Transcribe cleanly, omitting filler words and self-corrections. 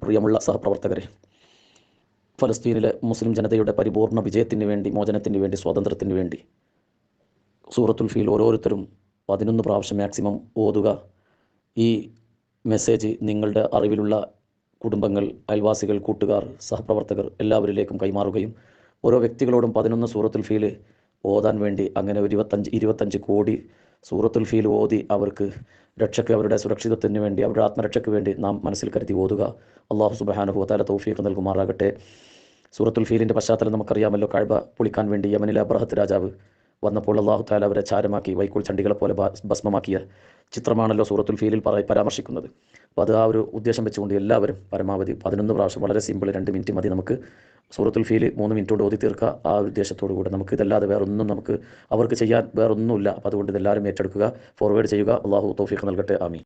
പ്രിയമുള്ള സഹപ്രവർത്തകരെ, ഫലസ്തീനിലെ മുസ്ലിം ജനതയുടെ പരിപൂർണ വിജയത്തിന് വേണ്ടി, മോചനത്തിന് വേണ്ടി, സ്വാതന്ത്ര്യത്തിന് വേണ്ടി സൂറത്തുൽ ഫീൽ ഓരോരുത്തരും 11 പ്രാവശ്യം മാക്സിമം ഓതുക. ഈ മെസ്സേജ് നിങ്ങളുടെ അറിവിലുള്ള കുടുംബങ്ങൾ, അയൽവാസികൾ, കൂട്ടുകാർ, സഹപ്രവർത്തകർ എല്ലാവരിലേക്കും കൈമാറുകയും ഓരോ വ്യക്തികളോടും 11 സൂറത്തുൽ ഫീൽ ഓതാൻ വേണ്ടി, അങ്ങനെ 25 കോടി സൂറത്തുൽ ഫീൽ ഓതി അവർക്ക് രക്ഷയ്ക്ക്, അവരുടെ സുരക്ഷിതത്വത്തിന് വേണ്ടി, അവരുടെ ആത്മരക്ഷയ്ക്ക് വേണ്ടി നാം മനസ്സിൽ കരുതി ഓതുക. അള്ളാഹു സുബ്ഹാനഹു വ തആല തൗഫീഖ് നൽകുമാറാകട്ടെ. സൂറത്തുൽ ഫീലിൻ്റെ പശ്ചാത്തലം നമുക്കറിയാമല്ലോ. കഅബ പൊളിക്കാൻ വേണ്ടി യമനിലെ അബ്രഹത്ത് രാജാവ് വന്നപ്പോൾ അള്ളാഹു തആല അവരെ ചാരമാക്കി, വൈക്കോൽ ചണ്ടികളെ പോലെ ഭസ്മമാക്കിയ ചിത്രമാണല്ലോ സൂറത്തുൽ ഫീലിൽ പരാമർശിക്കുന്നത്. അപ്പോൾ അത് ആ ഒരു ഉദ്ദേശം വെച്ചുകൊണ്ട് എല്ലാവരും പരമാവധി 11 പ്രാവശ്യം, വളരെ സിമ്പിൾ, 2 മിനിറ്റ് മതി നമുക്ക് സൂറത്തുൽ ഫീൽ 3 മിനിറ്റ് കൊണ്ട് ഓതി തീർക്കുക. ആ ഉദ്ദേശത്തോടു കൂടെ നമുക്ക് ഇതല്ലാതെ വേറൊന്നും അവർക്ക് ചെയ്യാൻ വേറൊന്നുമില്ല. അപ്പോൾ അതുകൊണ്ട് ഇതെല്ലാവരും ഏറ്റെടുക്കുക, ഫോർവേഡ് ചെയ്യുക. അള്ളാഹു തൗഫീഖ് നൽകട്ടെ. ആമീൻ.